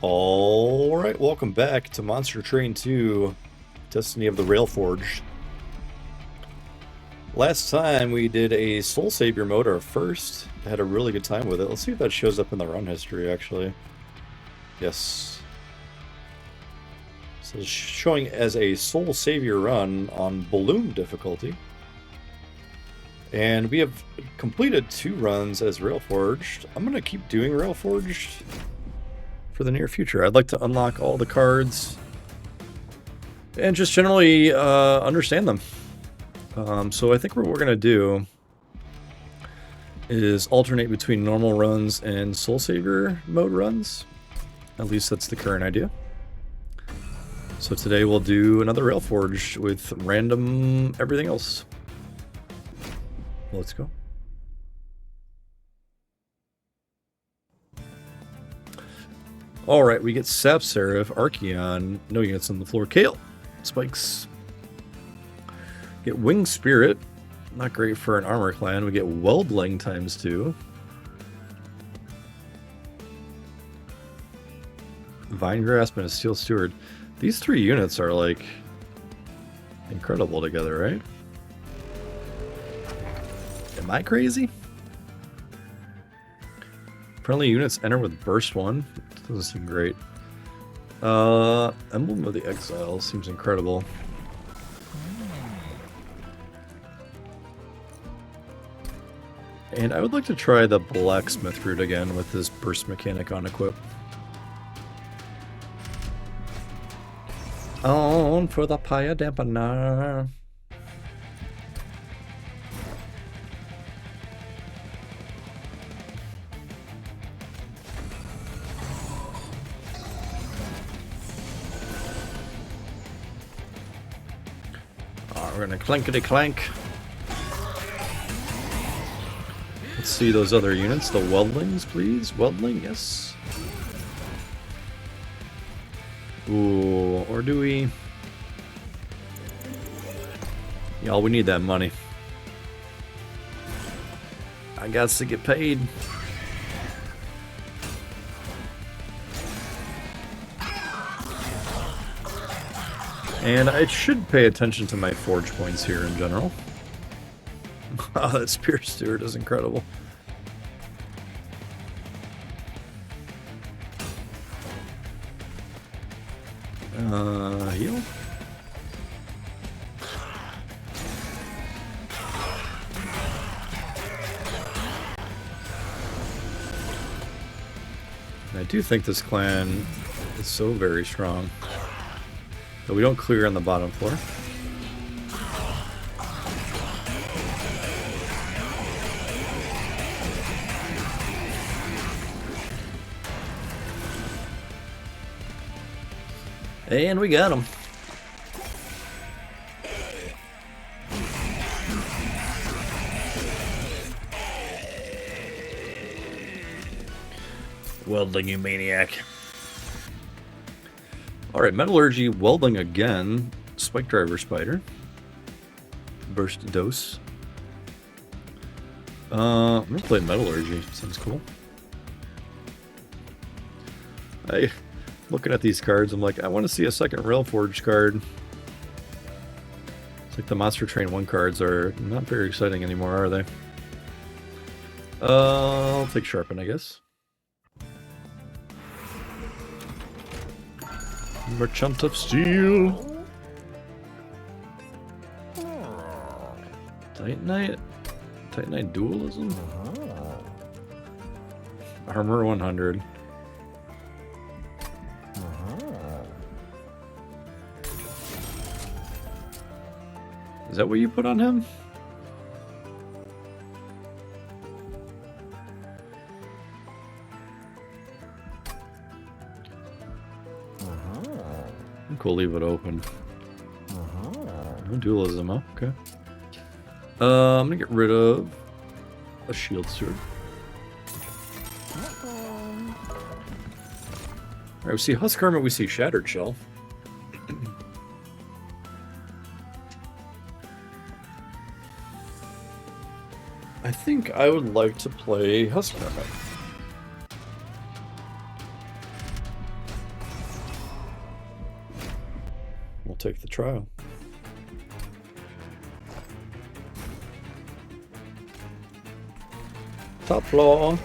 Alright, welcome back to Monster Train 2, Destiny of the Railforged. Last time we did a Soul Savior mode, our first. I had a really good time with it. Let's see if that shows up in the run history, actually. Yes. So it's showing as a Soul Savior run on Balloon difficulty. And we have completed 2 runs as Railforged. I'm going to keep doing Railforged for the near future. I'd like to unlock all the cards and just generally understand them. So I think what we're going to do is alternate between normal runs and Soul Savior mode runs. At least that's the current idea. So today we'll do another Railforged with random everything else. Let's go. Alright, we get Sap Seraph, Archeon, no units on the floor, Kale, Spikes. Get Winged Spirit, not great for an armor clan. We get Weldling ×2. Vine Grasp and a Steel Steward. These 3 units are like incredible together, right? Am I crazy? Friendly units enter with Burst 1. Doesn't seem great. Emblem of the Exile seems incredible. And I would like to try the Blacksmith route again with this burst mechanic on equip. On for the Paya Dampener. We're gonna clankety clank. Let's see those other units. The Weldlings, please. Weldling, yes. Ooh, or do we? Y'all, we need that money. I got to get paid. And I should pay attention to my forge points here in general. Oh, that Spear Steward is incredible. Heal? And I do think this clan is so very strong. But we don't clear on the bottom floor. And we got him. Weldling, you maniac. Alright, Metallurgy, Welding again, Spike Driver Spider, Burst Dose. I'm gonna play Metallurgy, sounds cool. Looking at these cards, I'm like, I want to see a second Railforged card. It's like the Monster Train 1 cards are not very exciting anymore, are they? I'll take Sharpen, I guess. Merchant of Steel. Titanite? Titanite Dualism? Armor 100. Is that what you put on him? I think we'll leave it open. No dualism, huh? Okay. I'm gonna get rid of a shield sword. Alright, we see Husk Hermit, we see Shattered Shell. I think I would like to play Husk Hermit. We'll take the trial. Top floor.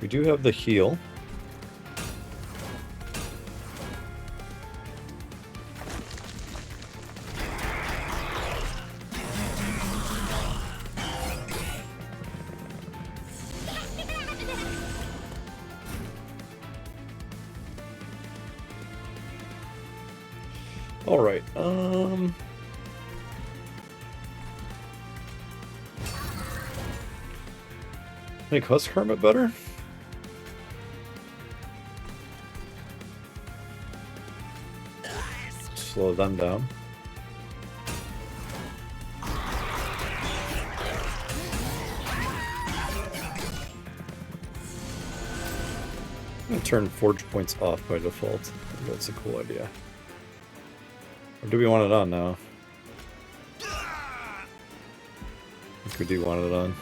We do have the heal. All right. Make Husk Hermit better? Slow them down. I'm gonna turn Forge points off by default. I think that's a cool idea. Or do we want it on now? I think we do want it on.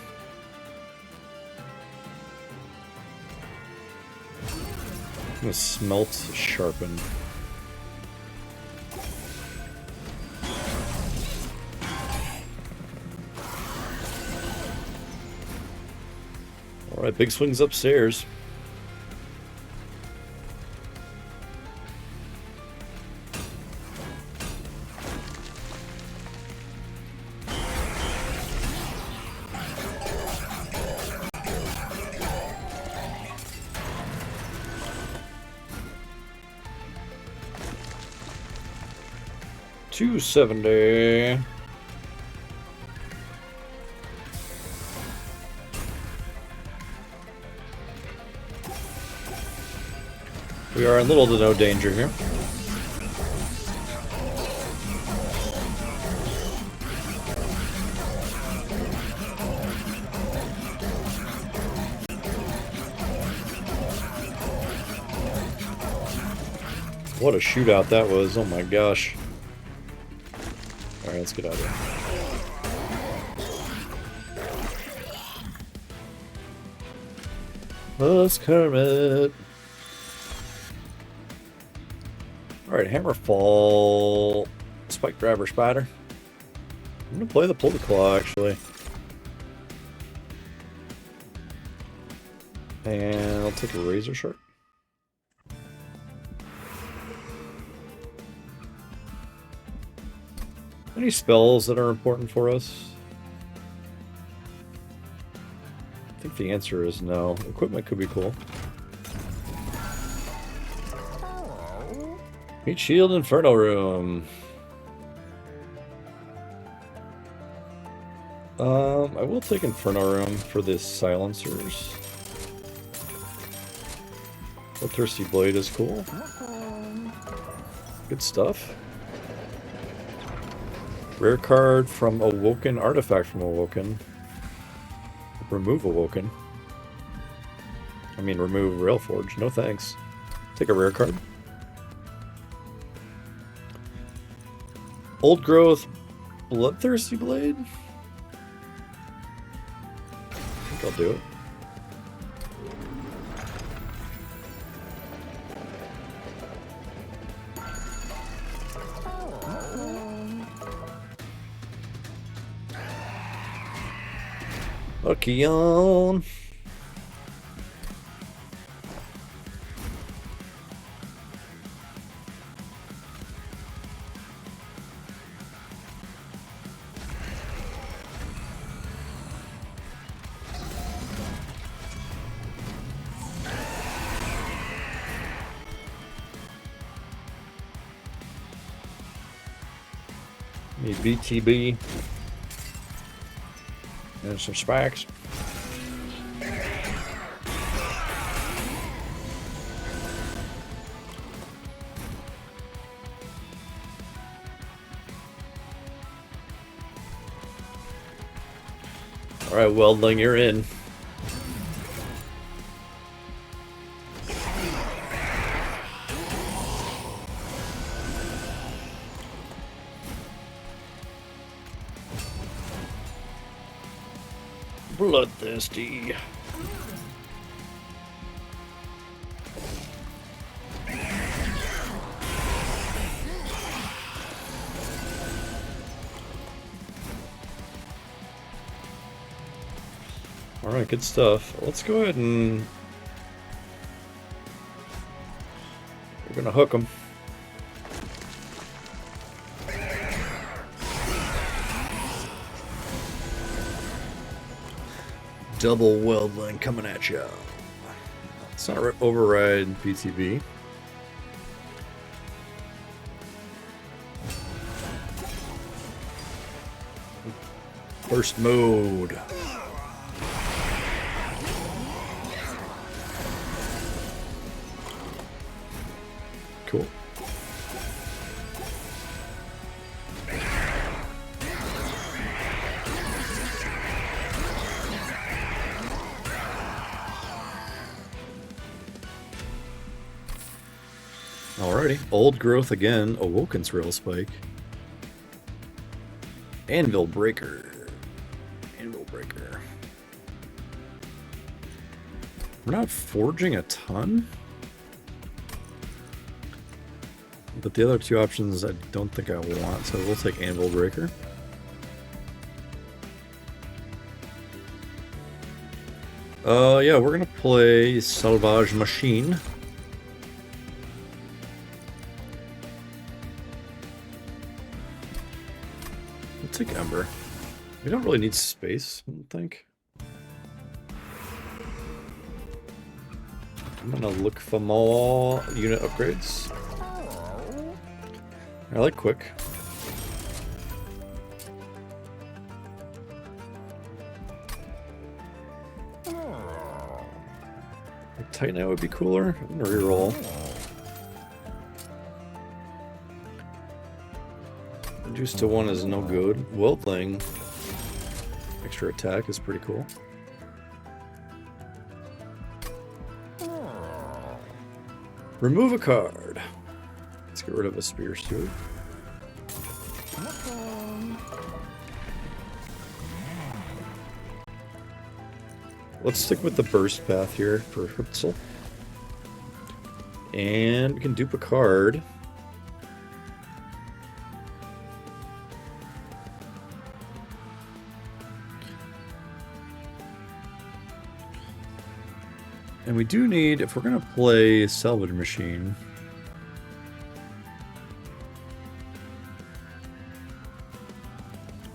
I'm gonna smelt sharpen. Alright, big swings upstairs. $270. We are in little to no danger here. What a shootout that was, oh my gosh. Alright, let's get out of here. Let's Hermit. Alright, Hammerfall. Spike Grabber Spider. I'm gonna play the Pull the Claw actually. And I'll take a Razor Shark. Any spells that are important for us? I think the answer is no. Equipment could be cool. Meat Shield Inferno Room. I will take Inferno Room for the silencers. The Thirsty Blade is cool. Good stuff. Rare card from Awoken, artifact from Awoken. Remove Awoken. I mean, remove Railforged. No thanks. Take a rare card. Old Growth Bloodthirsty Blade? I think I'll do it. Okay, on. Need BTB. And some spikes. Alright, Weldling, you're in. Bloodthirsty. Alright, good stuff. Let's go ahead and... we're gonna hook them. Double weldling coming at you. It's not override PTB. Burst mode. Cool. Alrighty. Old growth again. Awoken's Rail Spike. Anvil Breaker. Anvil Breaker. We're not forging a ton. But the other two options I don't think I want, so we'll take Anvil Breaker. Yeah, we're gonna play Salvage Machine. We'll take Ember. We don't really need space, I don't think. I'm gonna look for more unit upgrades. I like quick. Titanite would be cooler. I'm gonna reroll. Reduced to 1 is no good. Weldling. Extra attack is pretty cool. Remove a card. Let's get rid of a Spear Steward. Let's stick with the burst path here for Herzel. And we can dupe a card. And we do need, if we're going to play Salvage Machine,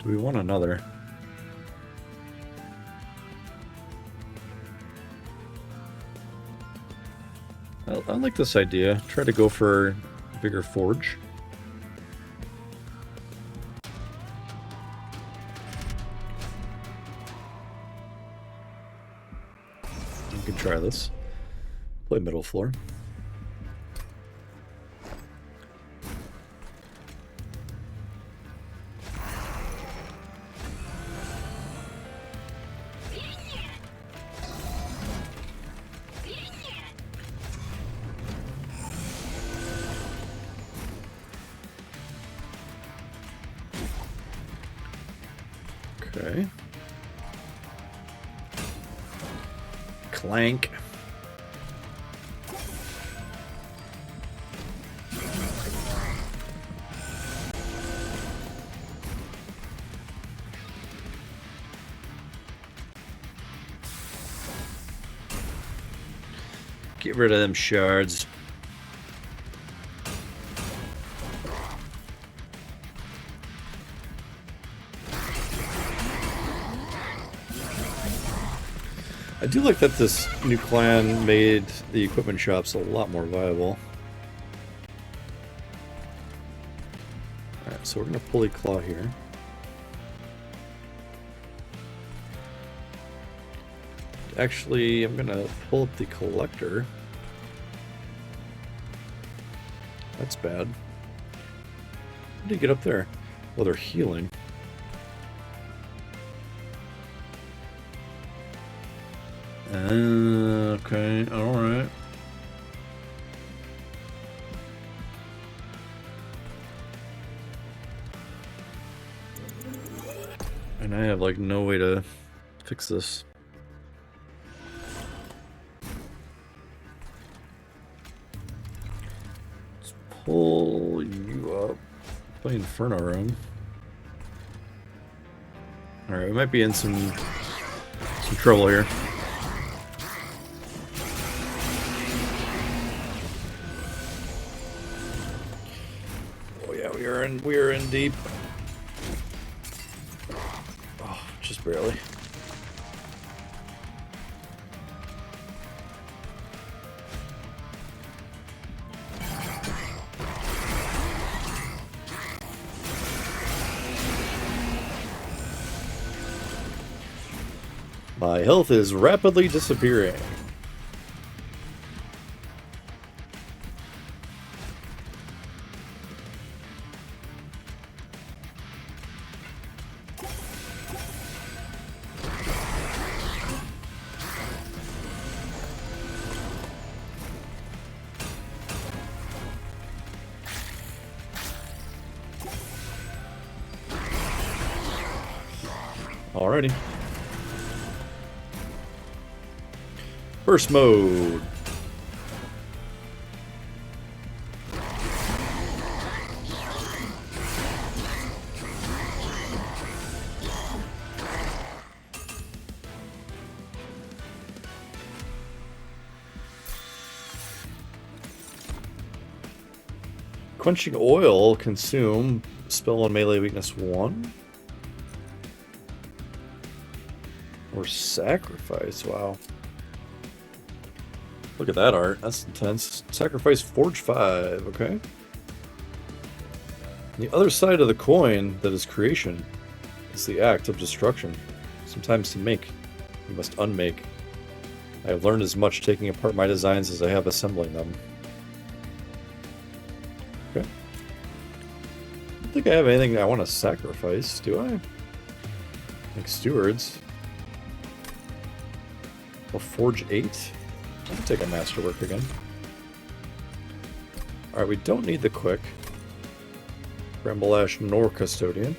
do we want another? I like this idea. Try to go for a bigger forge. We can try this. Play middle floor. Okay. Clank. Get rid of them shards. I do like that this new clan made the equipment shops a lot more viable. Alright, so we're going to pulley claw here. Actually, I'm going to pull up the collector. That's bad. How do you get up there? Well, they're healing. Okay, alright. And I have like no way to fix this. Let's pull you up. Play Inferno Room. Alright, we might be in some trouble here. Oh yeah, we are in deep. Oh, just barely. My health is rapidly disappearing. Alrighty. First mode. Quenching oil, consume, spell on melee weakness 1. Or sacrifice, wow. Look at that art, that's intense. Sacrifice Forge 5, okay. The other side of the coin that is creation is the act of destruction. Sometimes to make, you must unmake. I have learned as much taking apart my designs as I have assembling them. Okay. I don't think I have anything I want to sacrifice, do I? Like stewards. Or Forge 8? I can take a masterwork again. Alright, we don't need the quick. Bramble Ash nor Custodian.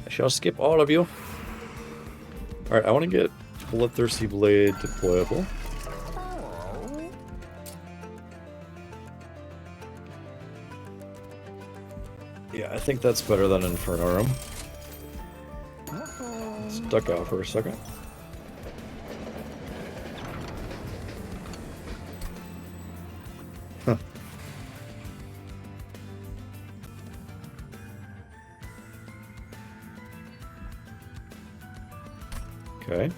I shall skip all of you. Alright, I want to get Bloodthirsty Blade deployable. Yeah, I think that's better than Inferno Room. Let's duck out for a second. Huh. Okay.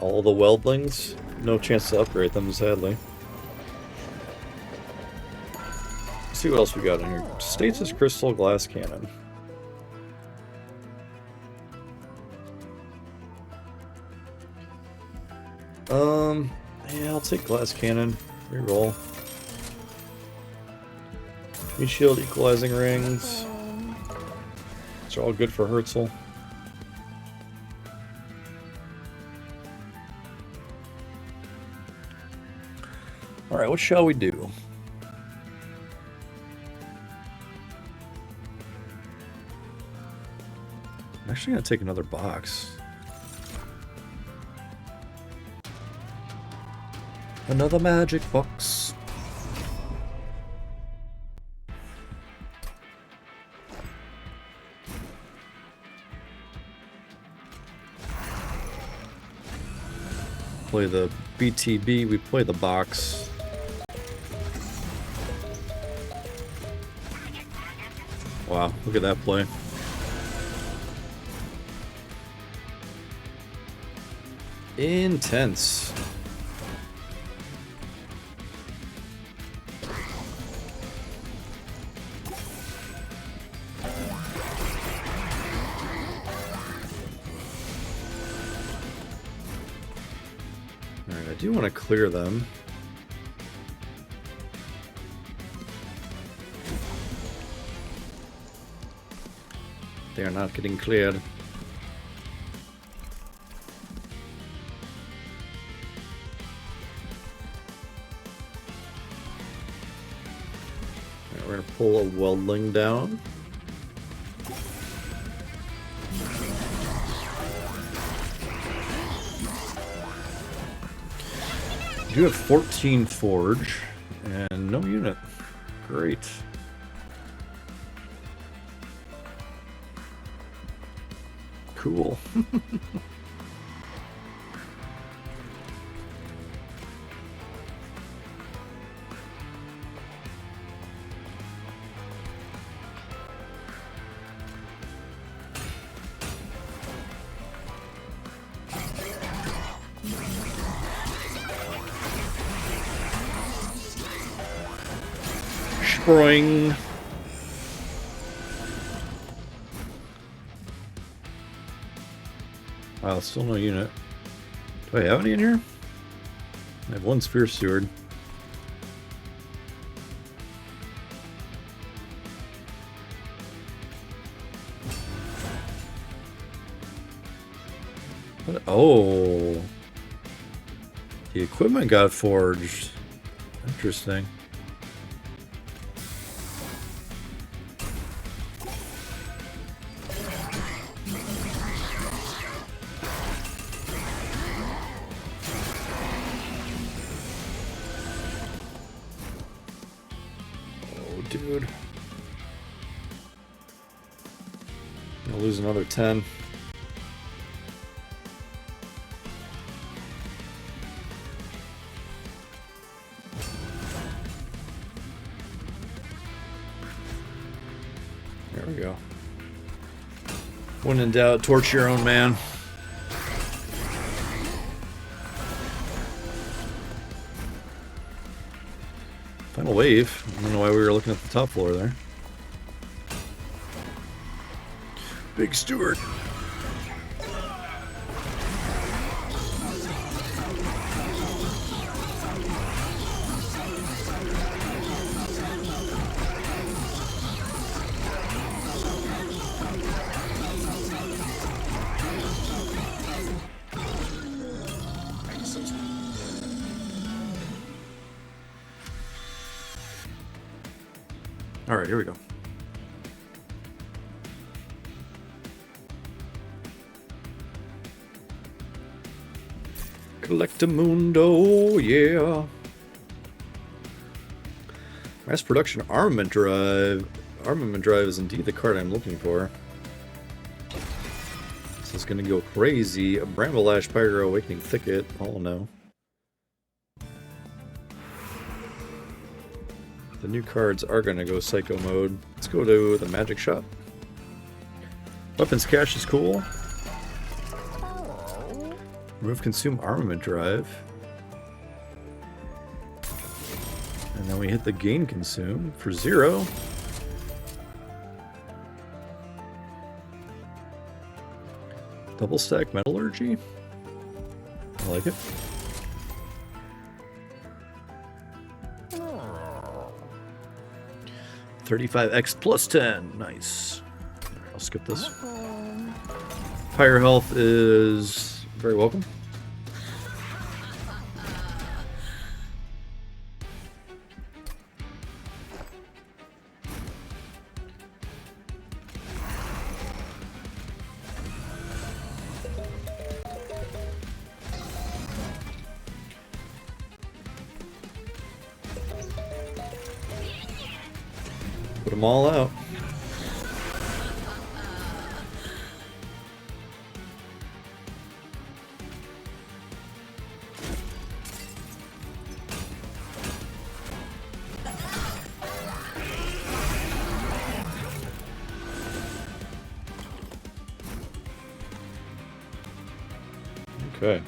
All the weldlings, no chance to upgrade them, sadly. Let's see what else we got in here. Stasis Crystal Glass Cannon. Yeah, I'll take Glass Cannon. Reroll. Meat Shield, Equalizing Rings. These are all good for Herzel. Alright, what shall we do? I'm actually going to take another box. Another magic box. Play the BTB, we play the box. Wow, look at that play. Intense. Alright, I do want to clear them. They are not getting cleared. we're gonna pull a weldling down. We do have 14 forge and no unit. Great. Cool. Spring. Wow, still no unit. Do I have any in here? I have one Sphere Steward. What? Oh. The equipment got forged. Interesting. Dude. I'll lose another 10. There we go. When in doubt, torch your own man. Final wave. I don't know why we were looking at the top floor there. Big Steward. All right, here we go. Collectamundo, yeah. Mass production armament drive. Armament drive is indeed the card I'm looking for. This is gonna go crazy. A Bramble-Ash Pyro Awakening Thicket. Oh no. The new cards are gonna go psycho mode. Let's go to the magic shop. Weapons cache is cool. Remove consume armament drive. And then we hit the gain consume for 0. Double stack metallurgy. I like it. $35x plus 10. Nice. I'll skip this. Fire health is very welcome. Put them all out. Okay.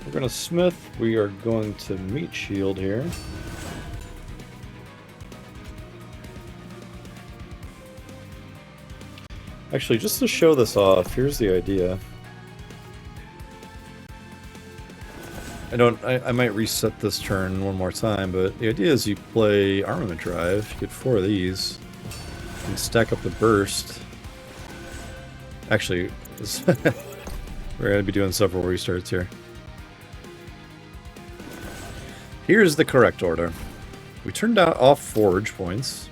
We're going to smith. We are going to meat shield here. Actually, just to show this off, here's the idea. I might reset this turn one more time, but the idea is you play armament drive, you get 4 of these, and stack up the burst. Actually, we're going to be doing several restarts here. Here's the correct order. We turned off forge points.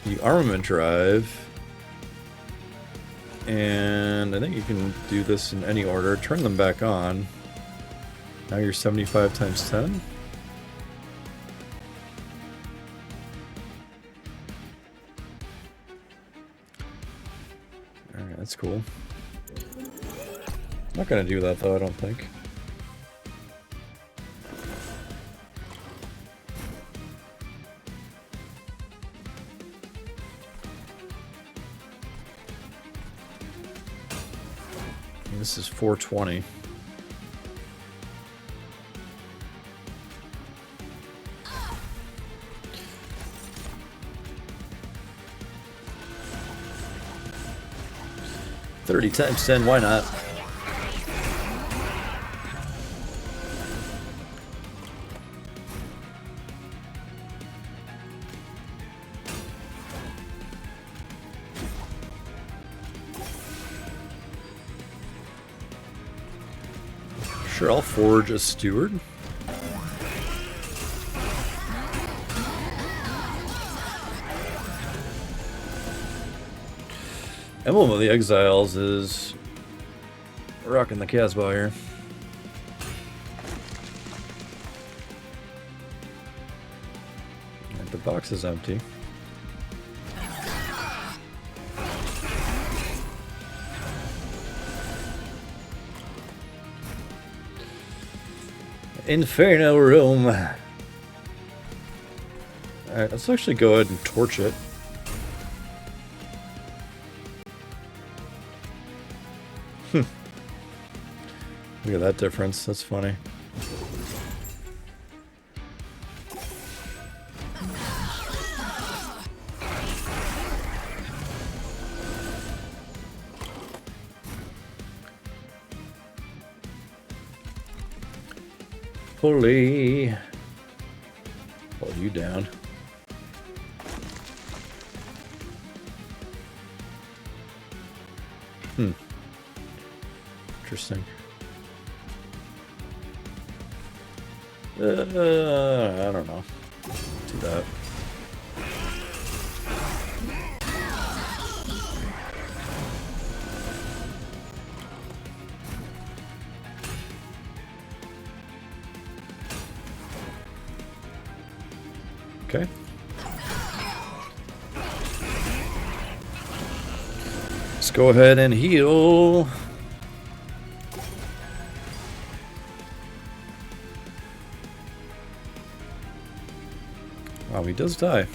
The armament drive. And I think you can do this in any order. Turn them back on. Now you're 75 times 10. Alright, that's cool. I'm not going to do that though, I don't think. This is 420. $30 times 10, why not? Sure, I'll forge a steward. Emblem of the Exiles is rocking the Casbah here. And the box is empty. Inferno room. Alright, let's actually go ahead and torch it. Look at that difference, that's funny. Pulley. Pull you down. Interesting. I don't know. Do that. Okay. Let's go ahead and heal. Wow, he does die.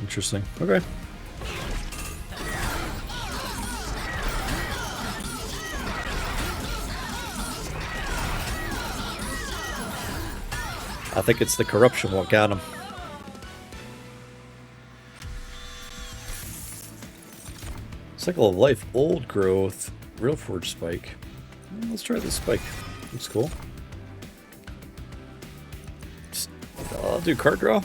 Interesting. Okay. I think it's the corruption what got him. Cycle of Life, Old Growth, Railforged Spike. Let's try this spike. Looks cool. I'll do card draw.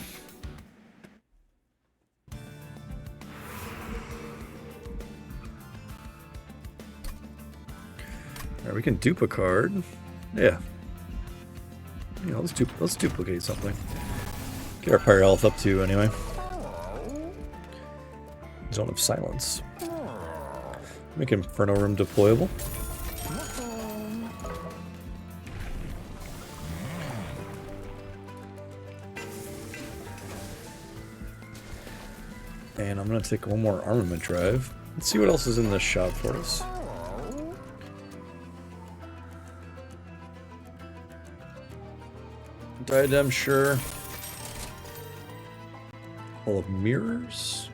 Alright, we can dupe a card. Yeah. You know, let's duplicate something. Get our Pyre health up too, anyway. Zone of Silence. Make Inferno Room deployable. And I'm gonna take one more armament drive. Let's see what else is in this shop for us. Diadem, sure. Hall of Mirrors.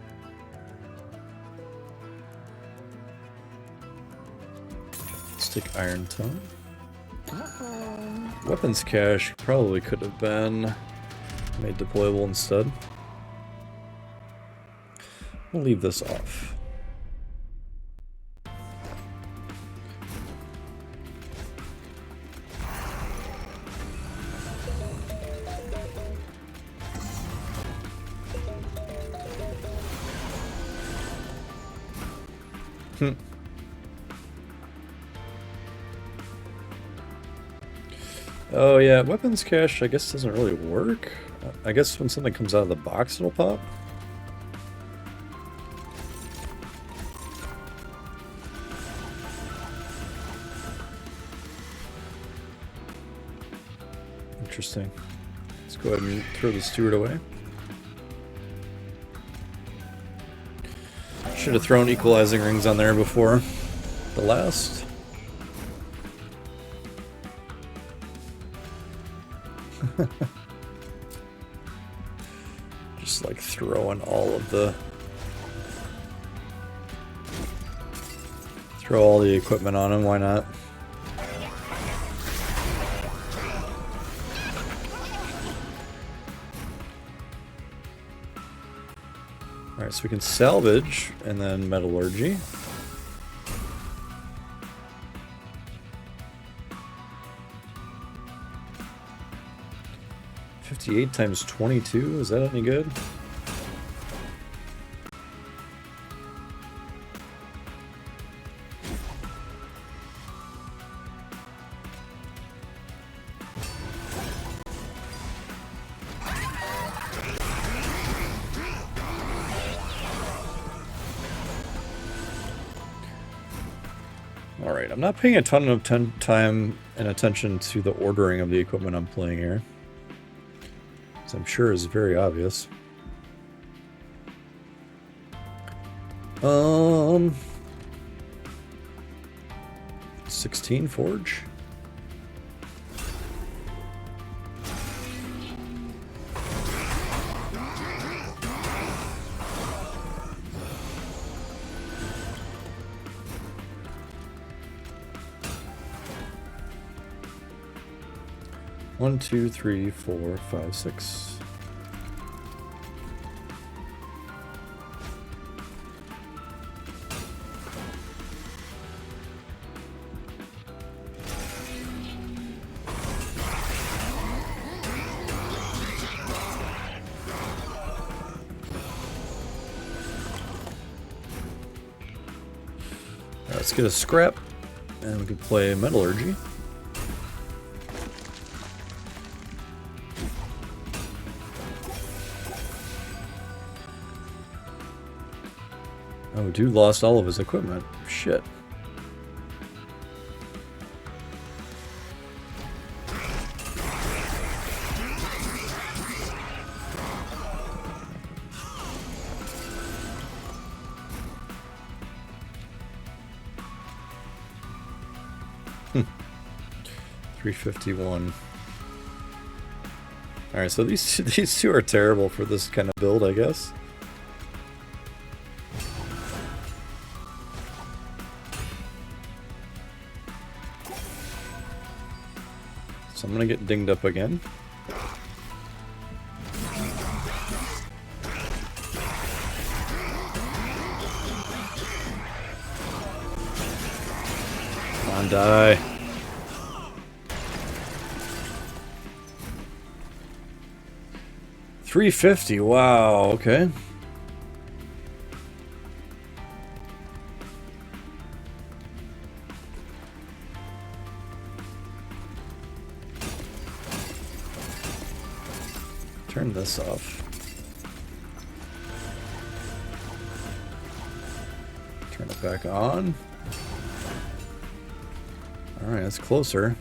Let's take Iron Tongue. Weapons cache probably could have been made deployable instead. We'll leave this off. Hmm. Oh yeah, weapons cache I guess doesn't really work. I guess when something comes out of the box it'll pop. Interesting. Let's go ahead and throw the steward away. Should have thrown equalizing rings on there before the last. Just like throwing all of the... Throw all the equipment on him, why not? Alright, so we can salvage and then metallurgy. $58 times 22, is that any good? Alright, I'm not paying a ton of time and attention to the ordering of the equipment I'm playing here. As I'm sure is very obvious. 16 forge. One, two, three, four, five, six. Let's get a scrap, and we can play metallurgy. Oh, dude lost all of his equipment. Shit. $351. Alright, so these two are terrible for this kind of build, I guess. So I'm gonna get dinged up again. Come on, die. $350, wow, okay. Turn this off. Turn it back on. Alright, that's closer.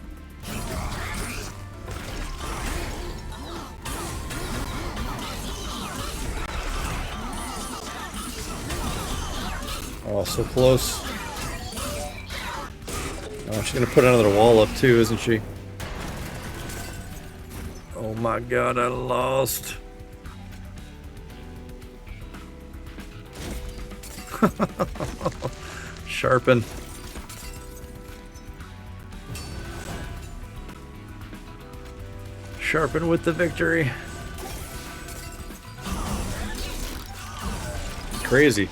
Oh, so close. Oh, she's gonna put another wall up too, isn't she? Oh my god, I lost. Sharpen. Sharpen with the victory. Crazy.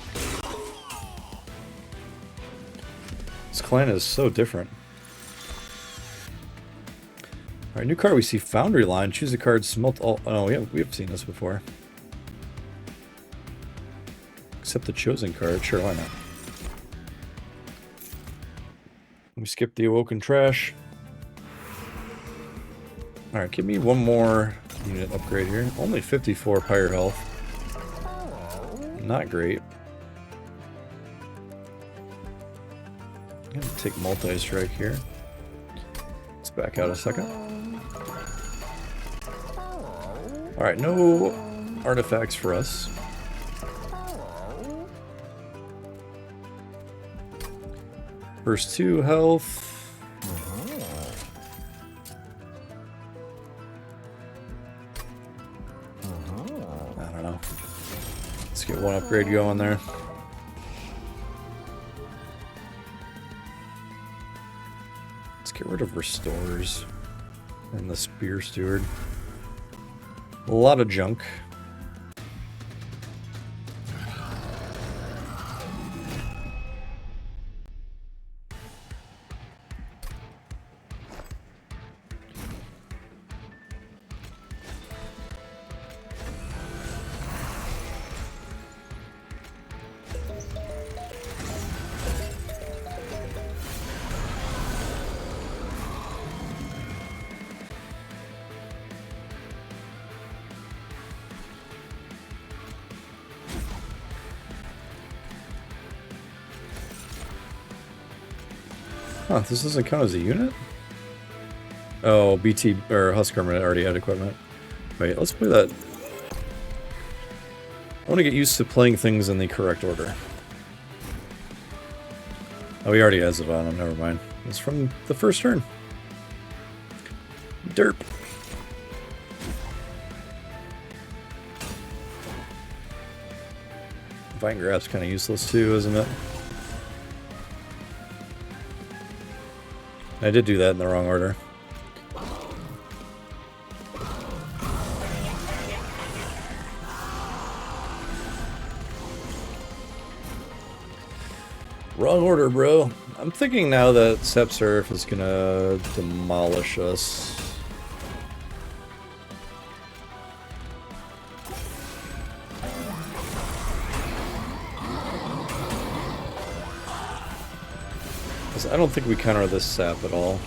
This clan is so different. Alright, new card we see Foundry Line. Choose a card, smelt all... Oh, yeah, we've seen this before. Except the chosen card. Sure, why not? We skip the awoken trash. Alright, give me one more unit upgrade here. Only 54 pyre health. Not great. I'm gonna take multi-strike here. Let's back out a second. Alright, no artifacts for us. First 2 health. I don't know. Let's get one upgrade going there. Let's get rid of restores and the spear steward. A lot of junk. Huh, this doesn't count as a unit? Oh, BT or Husk Hermit already had equipment. Wait, let's play that. I want to get used to playing things in the correct order. Oh, he already has it on him, never mind. It's from the first turn. Derp. Vine Grab's kind of useless too, isn't it? I did do that in the wrong order. Wrong order, bro. I'm thinking now that Sepsurf is gonna demolish us. I don't think we counter this sap at all.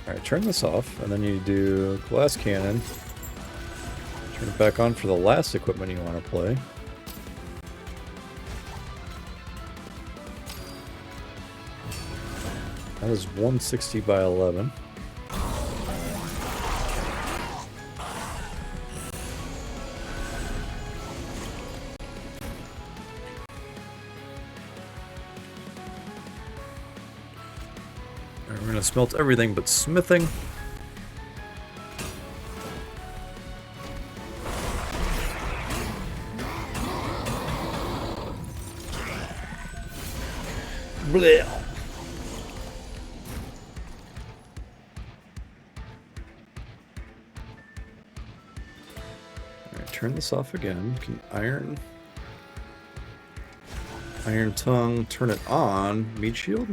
Alright, turn this off, and then you do glass cannon. Turn it back on for the last equipment you want to play. That is 160 by 11. We're gonna smelt everything but smithing. Blech. Alright, turn this off again. Can iron tongue, turn it on. Meat shield?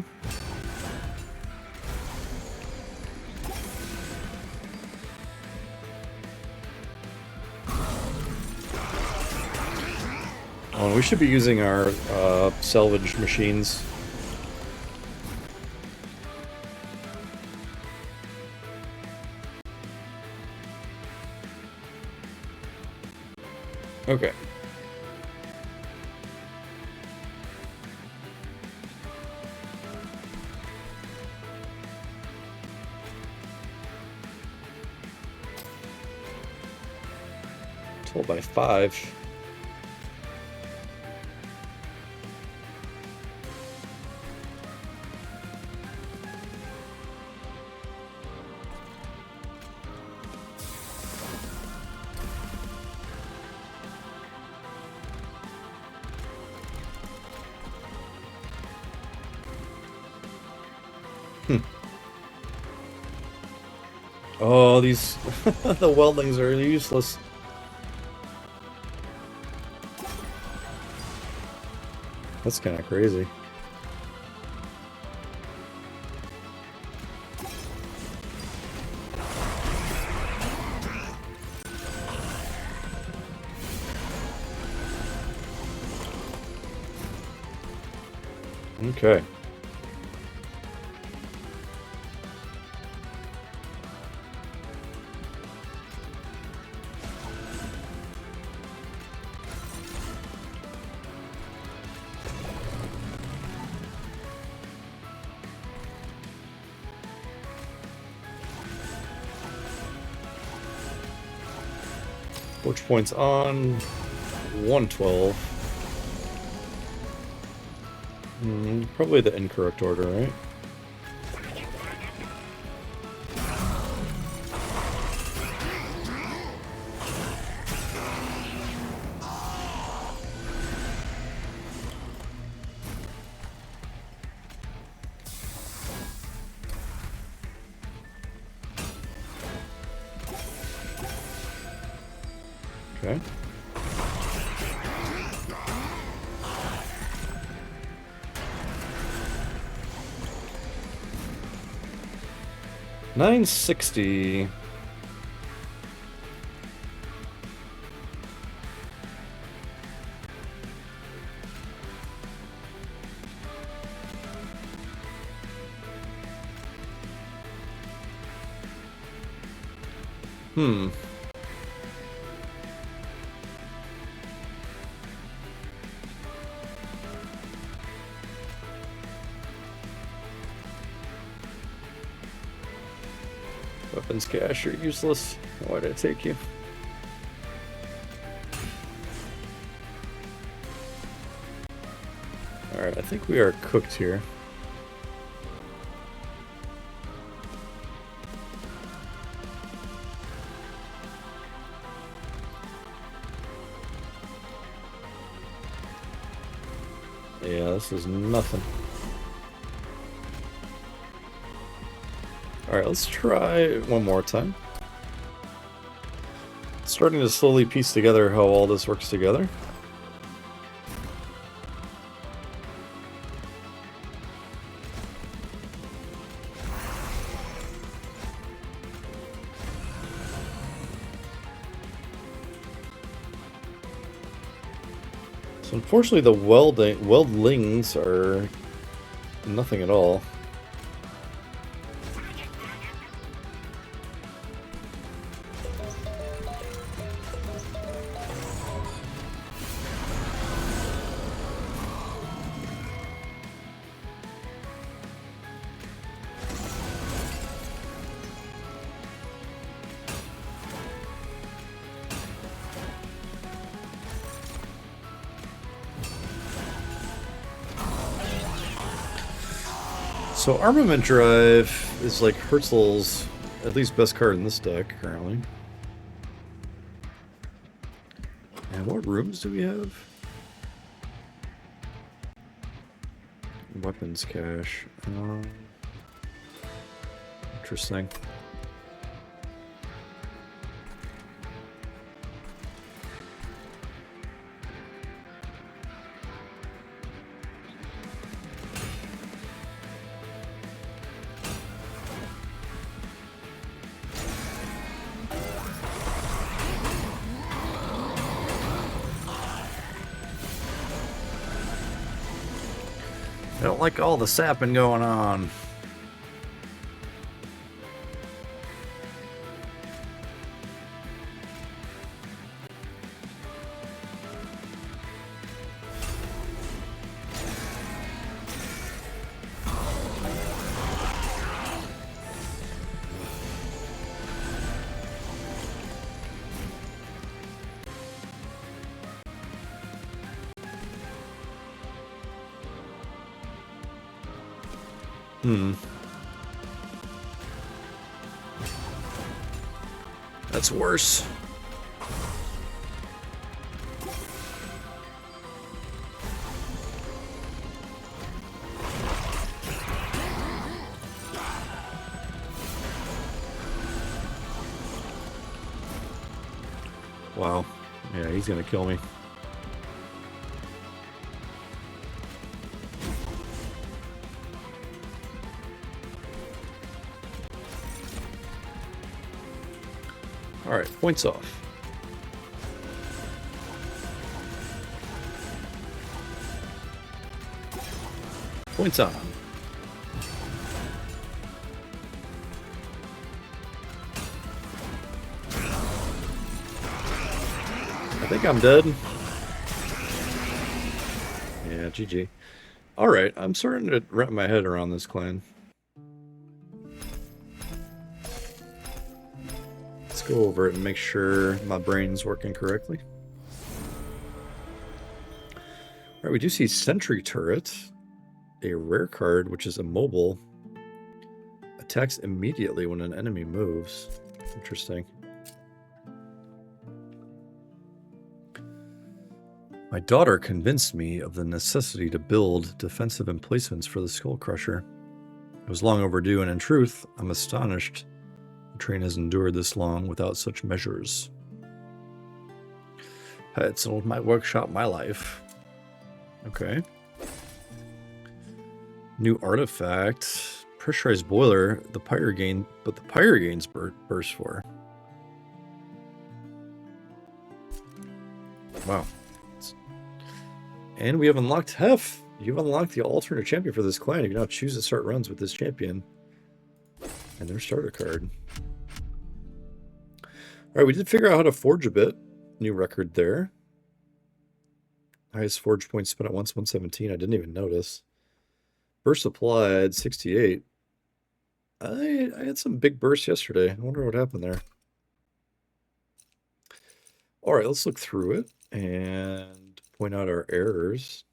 Oh, we should be using our salvage machines. Okay. Told by 5. Oh, these the weldlings are useless. That's kind of crazy. Okay. Forge points on 112. Probably the incorrect order, right? Okay. $960. Weapons cache are useless. Why did I take you? Alright, I think we are cooked here. Yeah, this is nothing. Alright, let's try one more time. Starting to slowly piece together how all this works together. So unfortunately the weldlings are nothing at all. So Armament Drive is like Herzel's at least best card in this deck currently. And what rooms do we have? Weapons cache. Interesting. I don't like all the sapping going on. That's worse. Wow. Yeah, he's gonna kill me. Alright, points off. Points on. I think I'm dead. Yeah, GG. Alright, I'm starting to wrap my head around this clan. Let's go over it and make sure my brain's working correctly. Alright, we do see Sentry Turret, a rare card which is immobile. Attacks immediately when an enemy moves. Interesting. My daughter convinced me of the necessity to build defensive emplacements for the Skull Crusher. It was long overdue, and in truth, I'm astonished the train has endured this long without such measures. It's an old my workshop, my life. Okay. New artifact. Pressurized boiler. The Pyrogain, but the Pyrogain's burst for. Wow. And we have unlocked Hef. You've unlocked the alternate champion for this clan. You can now choose to start runs with this champion. And their starter card. Alright, we did figure out how to forge a bit. New record there. Highest forge point spent at once, 117. I didn't even notice. Burst applied, 68. I had some big bursts yesterday. I wonder what happened there. Alright, let's look through it and point out our errors.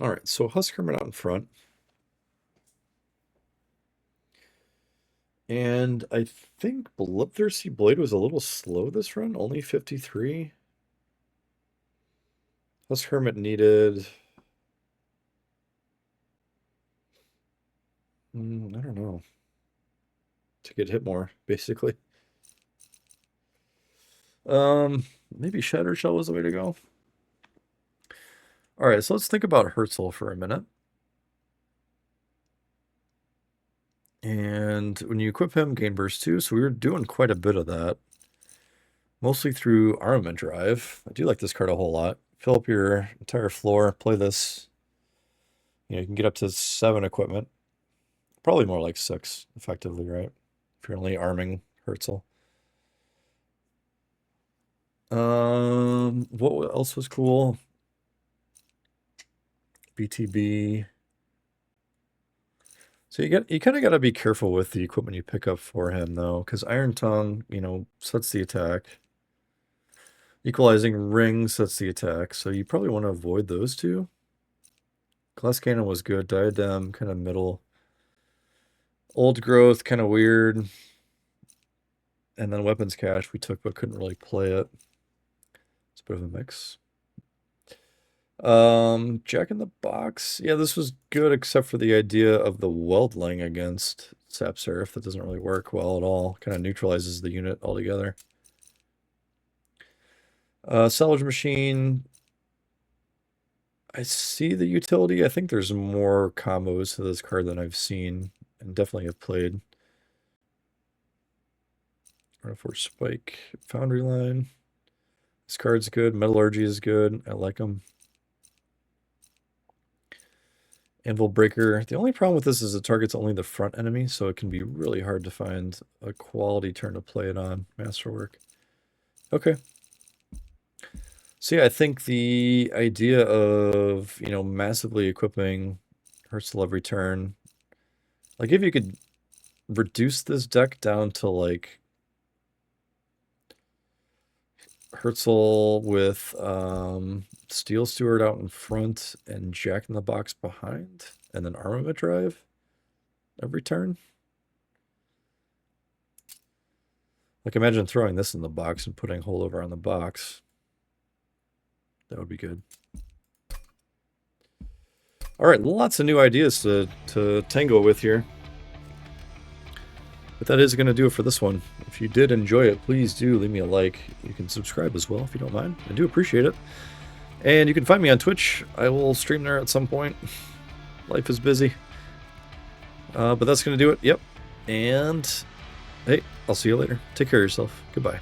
All right, so Husk Hermit out in front. And I think Bloodthirsty Blade was a little slow this run, only 53. Husk Hermit needed... I don't know. To get hit more, basically. Maybe Shatter Shell was the way to go. Alright, so let's think about Herzel for a minute. And when you equip him, gain burst 2, so we were doing quite a bit of that. Mostly through Armament Drive. I do like this card a whole lot. Fill up your entire floor, play this. You know, you can get up to 7 equipment. Probably more like 6, effectively, right? If you're only arming Herzel. What else was cool? BTB. So you kind of got to be careful with the equipment you pick up for him, though, because Iron Tongue, you know, sets the attack. Equalizing Ring sets the attack, so you probably want to avoid those two. Glass Cannon was good. Diadem, kind of middle. Old Growth, kind of weird. And then Weapons Cache we took but couldn't really play it. It's a bit of a mix. Jack in the Box. Yeah, this was good except for the idea of the Weldling against Sap Seraph. That doesn't really work well at all. Kind of neutralizes the unit altogether. Salvage Machine. I see the utility. I think there's more combos to this card than I've seen and definitely have played. Railforged Spike. Foundry Line. This card's good. Metallurgy is good. I like them. Anvil Breaker. The only problem with this is it targets only the front enemy, so it can be really hard to find a quality turn to play it on. Masterwork. Okay. So yeah, I think the idea of, you know, massively equipping Herzel every turn, like if you could reduce this deck down to like Herzel with Steel Steward out in front and Jack in the Box behind, and then Armament Drive every turn. Like imagine throwing this in the box and putting Holdover on the box. That would be good. All right, lots of new ideas to tango with here. But that is going to do it for this one. If you did enjoy it, please do leave me a like. You can subscribe as well if you don't mind. I do appreciate it. And you can find me on Twitch. I will stream there at some point. Life is busy. But that's going to do it. Yep. And hey, I'll see you later. Take care of yourself. Goodbye.